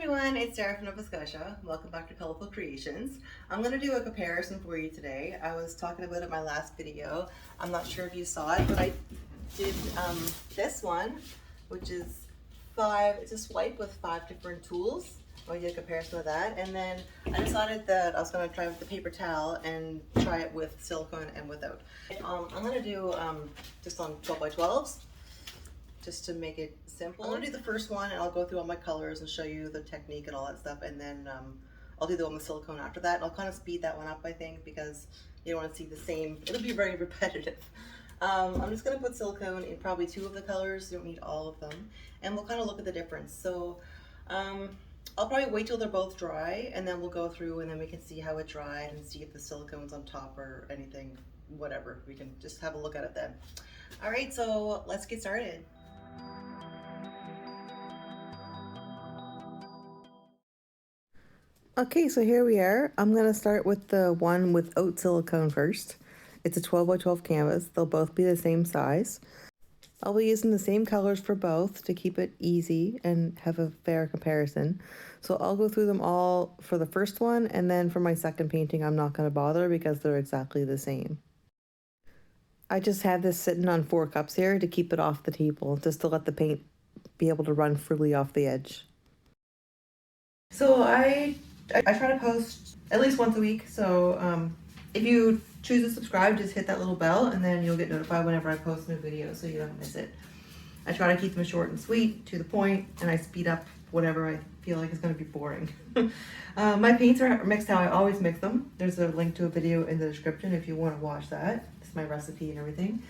everyone, it's Sarah from Nova Scotia. Welcome back to Colorful Creations. I'm going to do a comparison for you today. I was talking about it in my last video. I'm not sure if you saw it, but I did this one, which is it's a swipe with 5 different tools. I did a comparison of that, and then I decided that I was going to try with the paper towel and try it with silicone and without. I'm going to do just on 12 by 12s. Just to make it simple. I'm gonna do the first one and I'll go through all my colors and show you the technique and all that stuff, and then I'll do the one with silicone after that. I'll kind of speed that one up, I think, because you don't want to see the same, it'll be very repetitive. I'm just gonna put silicone in probably 2 of the colors, you don't need all of them, and we'll kind of look at the difference. So I'll probably wait till they're both dry and then we'll go through and then we can see how it dried and see if the silicone's on top or anything, whatever. We can just have a look at it then. All right, so let's get started. Okay, so here we are. I'm going to start with the one without silicone first. It's a 12 by 12 canvas. They'll both be the same size. I'll be using the same colors for both to keep it easy and have a fair comparison. So I'll go through them all for the first one, and then for my second painting I'm not going to bother because they're exactly the same. I just have this sitting on 4 cups here to keep it off the table, just to let the paint be able to run freely off the edge. So I try to post at least once a week, so if you choose to subscribe, just hit that little bell and then you'll get notified whenever I post a new video so you don't miss it. I try to keep them short and sweet, to the point, and I speed up whatever I feel like is going to be boring. My paints are mixed how I always mix them. There's a link to a video in the description if you want to watch that. It's my recipe and everything.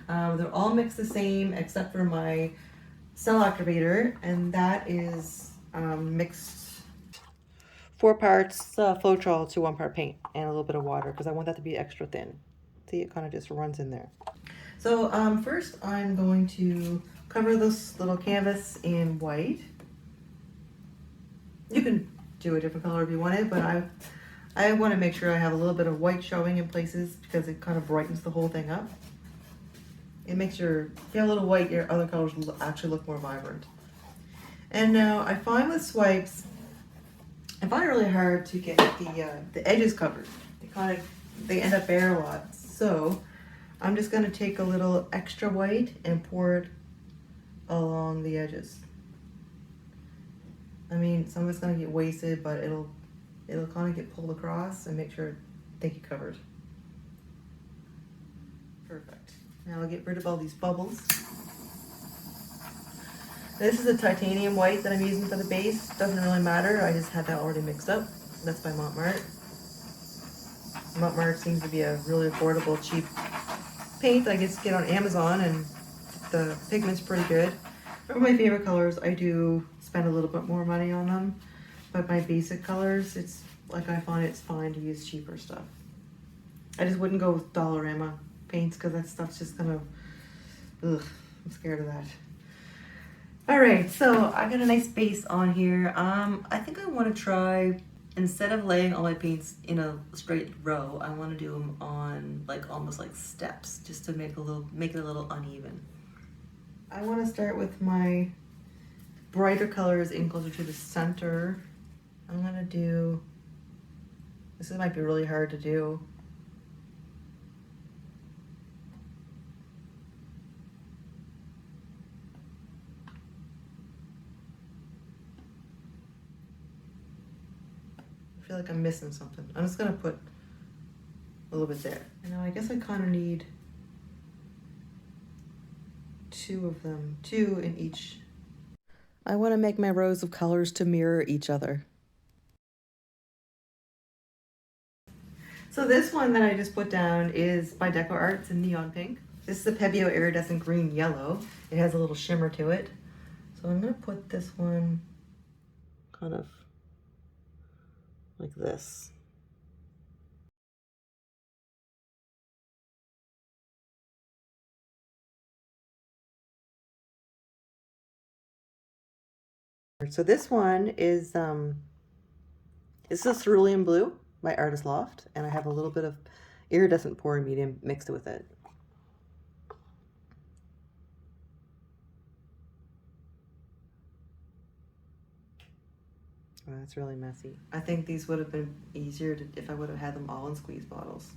They're all mixed the same except for my cell activator, and that is mixed 4 parts floetrol to 1 part paint and a little bit of water because I want that to be extra thin. See, it kind of just runs in there. So first I'm going to cover this little canvas in white. You can do a different color if you wanted, but I want to make sure I have a little bit of white showing in places because it kind of brightens the whole thing up. It makes if you have a little white, your other colors will actually look more vibrant. And now I find with swipes, I find it really hard to get the edges covered. They end up bare a lot. So I'm just going to take a little extra white and pour it along the edges. I mean, some of it's going to get wasted, but it'll kind of get pulled across and make sure they get covered. Perfect. Now I'll get rid of all these bubbles. This is a titanium white that I'm using for the base. Doesn't really matter, I just had that already mixed up. That's by Mont. Mont seems to be a really affordable, cheap paint I just get on Amazon, and the pigment's pretty good. For my favorite colors, I do spend a little bit more money on them, but my basic colors, it's like I find it's fine to use cheaper stuff. I just wouldn't go with Dollarama paints because that stuff's just kind of, ugh, I'm scared of that. Alright, so I got a nice base on here. I think I want to try, instead of laying all my paints in a straight row, I want to do them on almost like steps, just to make it a little uneven. I want to start with my brighter colors in closer to the center. I'm going to do, this might be really hard to do. I feel like I'm missing something. I'm just gonna put a little bit there. And now I guess I kind of need 2 of them, 2 in each. I want to make my rows of colors to mirror each other. So this one that I just put down is by DecoArt. It's in neon pink. This is the Pebeo Iridescent Green yellow. It has a little shimmer to it. So I'm gonna put this one kind of like this. So this one is it's a Cerulean Blue by Artist Loft, and I have a little bit of iridescent pouring medium mixed with it. Oh, that's really messy. I think these would have been easier if I would have had them all in squeeze bottles.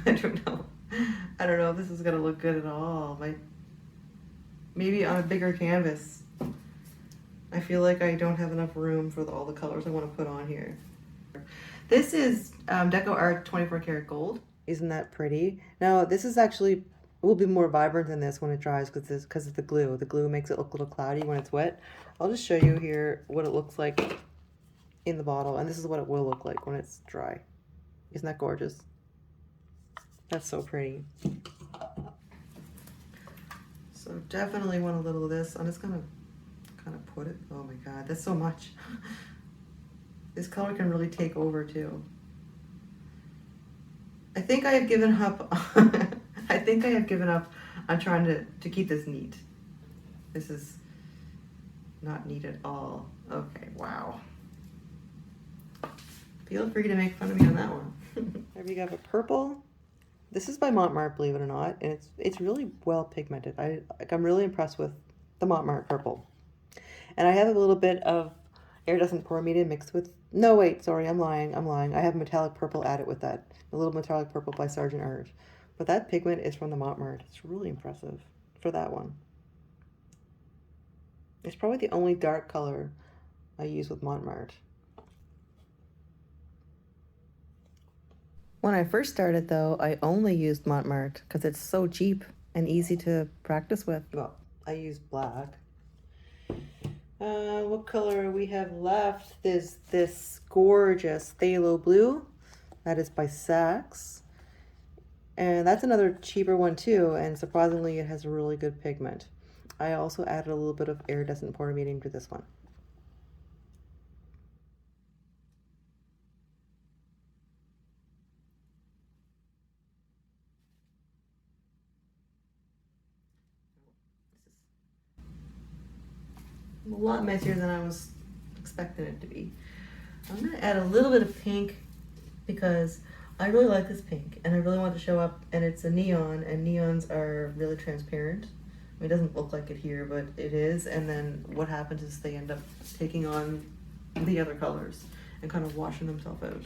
I don't know. I don't know if this is gonna look good at all. Maybe on a bigger canvas. I feel like I don't have enough room for all the colors I want to put on here. This is DecoArt 24 karat gold. Isn't that pretty? Now this is actually will be more vibrant than this when it dries because of the glue. The glue makes it look a little cloudy when it's wet. I'll just show you here what it looks like in the bottle, and this is what it will look like when it's dry. Isn't that gorgeous? That's so pretty. So definitely want a little of this. I'm just gonna kind of put it. Oh my god, that's so much. This color can really take over too. I think I have given up. I think I have given up on trying to keep this neat. This is not neat at all. Okay, wow. Feel free to make fun of me on that one. There we have a purple. This is by Mont, believe it or not, and it's really well pigmented. I'm really impressed with the Mont purple. And I have a little bit of iridescent pour medium mixed with, no wait, sorry, I'm lying. I have metallic purple added with that. A little metallic purple by Sargent Art. But that pigment is from the Mont. It's really impressive for that one. It's probably the only dark color I use with Mont. When I first started though, I only used Mont because it's so cheap and easy to practice with. Well, I use black. What color we have left is this gorgeous Phthalo Blue. That is by Saxx. And that's another cheaper one too, and surprisingly it has a really good pigment. I also added a little bit of iridescent pour medium to this one. A lot messier than I was expecting it to be. I'm going to add a little bit of pink because I really like this pink and I really want it to show up, and it's a neon, and neons are really transparent. I mean, it doesn't look like it here, but it is, and then what happens is they end up taking on the other colors and kind of washing themselves out.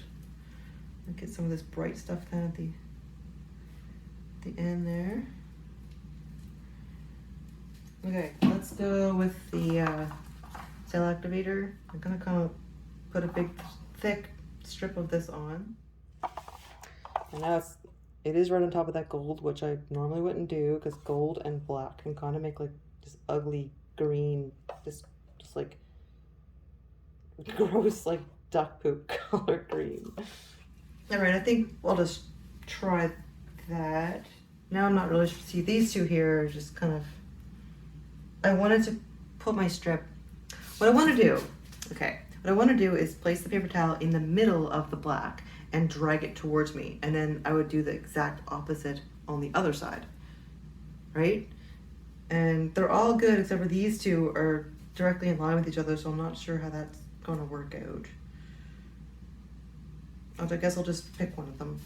I'll get some of this bright stuff down at the end there. Okay, let's go with the cell activator. I'm gonna kind of put a big, thick strip of this on. And now it is right on top of that gold, which I normally wouldn't do because gold and black can kind of make like this ugly green, just like gross, like duck poop color green. All right, I think I'll just try that. Now I'm not really sure. See, these two here are just kind of, I wanted to put my strip. What I want to do is place the paper towel in the middle of the black and drag it towards me. And then I would do the exact opposite on the other side, right? And they're all good except for these two are directly in line with each other, so I'm not sure how that's gonna work out. I guess I'll just pick one of them.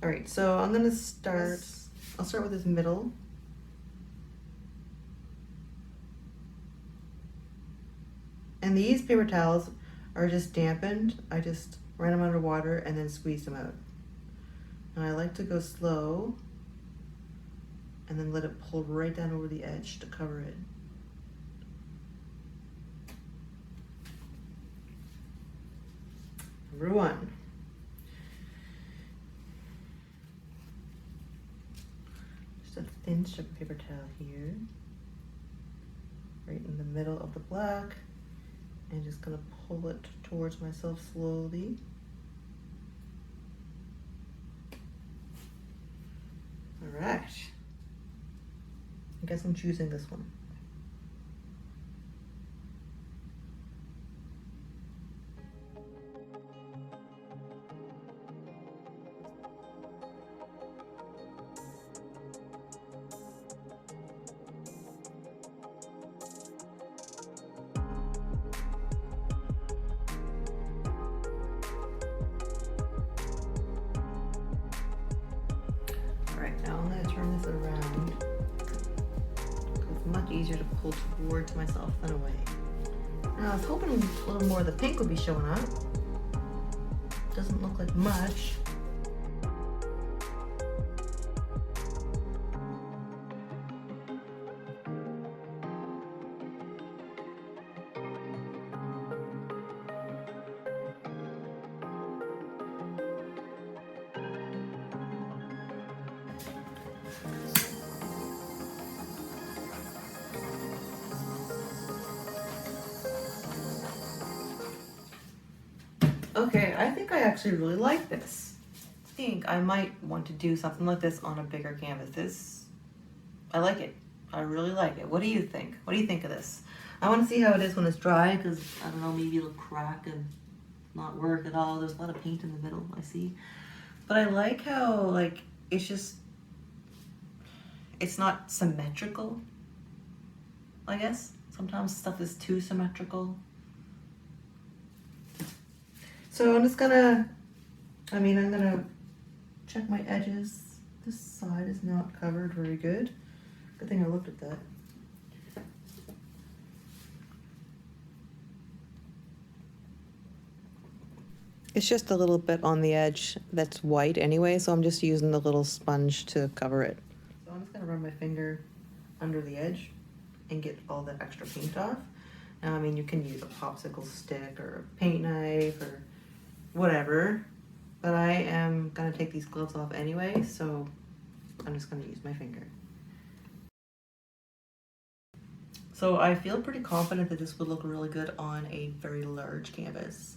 All right, so I'm gonna start, I'll start with this middle. And these paper towels are just dampened. I just ran them under water and then squeezed them out. And I like to go slow and then let it pull right down over the edge to cover it. Number one. Just a thin strip of paper towel here, right in the middle of the black. And just gonna pull it towards myself slowly. All right. I guess I'm choosing this one. Now I'm going to turn this around. It's much easier to pull towards myself than away. Now I was hoping a little more of the pink would be showing up. Doesn't look like much. Okay, I think I actually really like this. I think I might want to do something like this on a bigger canvas. I like it. I really like it. What do you think? What do you think of this? I want to see how it is when it's dry, because I don't know, maybe it'll crack and not work at all. There's a lot of paint in the middle, I see. But I like how, like, it's just, it's not symmetrical, I guess. Sometimes stuff is too symmetrical. So I'm just gonna, I'm gonna check my edges. This side is not covered very good. Good thing I looked at that. It's just a little bit on the edge that's white anyway, so I'm just using the little sponge to cover it. So I'm just gonna run my finger under the edge and get all the extra paint off. Now, you can use a popsicle stick or a paint knife or whatever, but I am gonna take these gloves off anyway, so I'm just gonna use my finger. So I feel pretty confident that this would look really good on a very large canvas.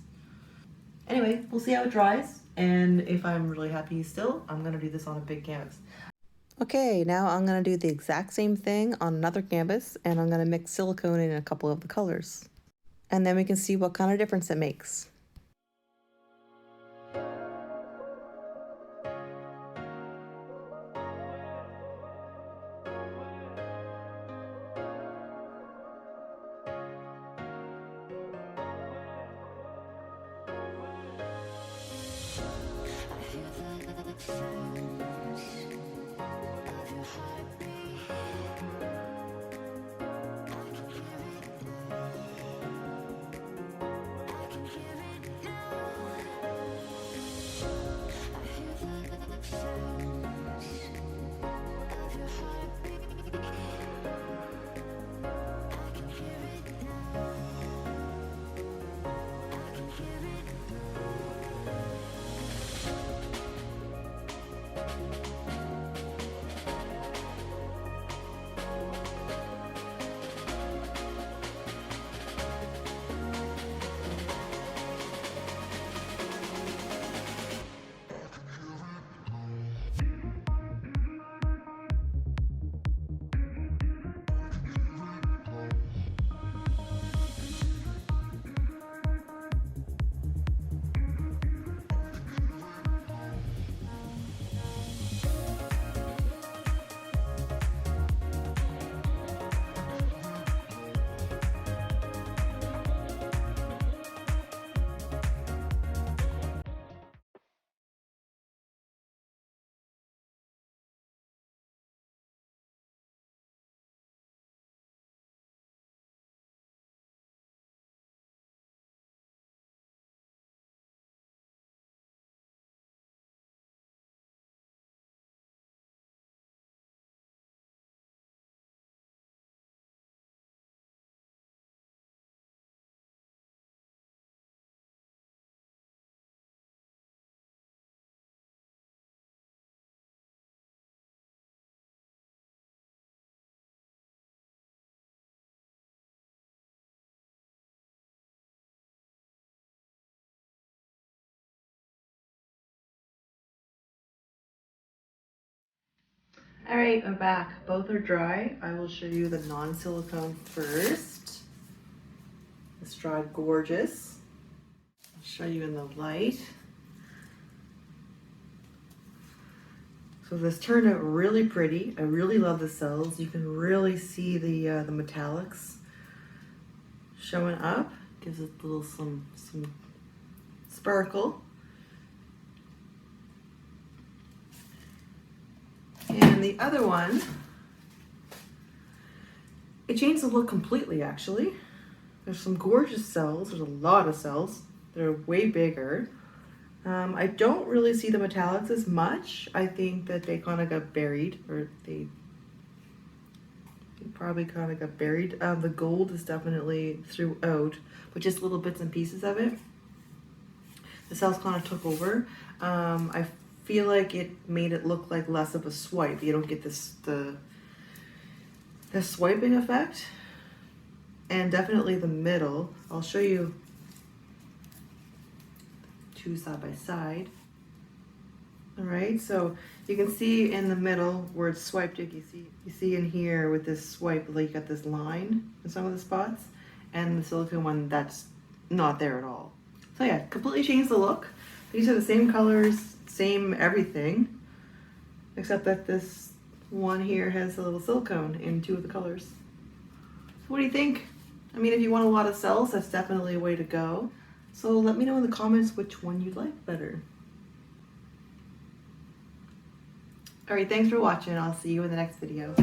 Anyway, we'll see how it dries, and if I'm really happy still, I'm gonna do this on a big canvas. Okay, now I'm gonna do the exact same thing on another canvas, and I'm gonna mix silicone in a couple of the colors. And then we can see what kind of difference it makes. All right, I'm back. Both are dry. I will show you the non-silicone first. This dried gorgeous. I'll show you in the light. So this turned out really pretty. I really love the cells. You can really see the metallics showing up. Gives it a little some sparkle. And the other one, it changed the look completely actually. There's some gorgeous cells, there's a lot of cells. They're way bigger. I don't really see the metallics as much. I think that they kind of got buried, or they probably kind of got buried. The gold is definitely throughout, but just little bits and pieces of it. The cells kind of took over. I feel like it made it look like less of a swipe. You don't get the swiping effect. And definitely the middle. I'll show you two side by side. All right, so you can see in the middle where it's swiped, you see in here with this swipe, like you got this line in some of the spots, and the silicone one, that's not there at all. So yeah, completely changed the look. These are the same colors, same everything, except that this one here has a little silicone in two of the colors. So what do you think? I mean, if you want a lot of cells, that's definitely a way to go. So let me know in the comments which one you like better. All right, thanks for watching. I'll see you in the next video.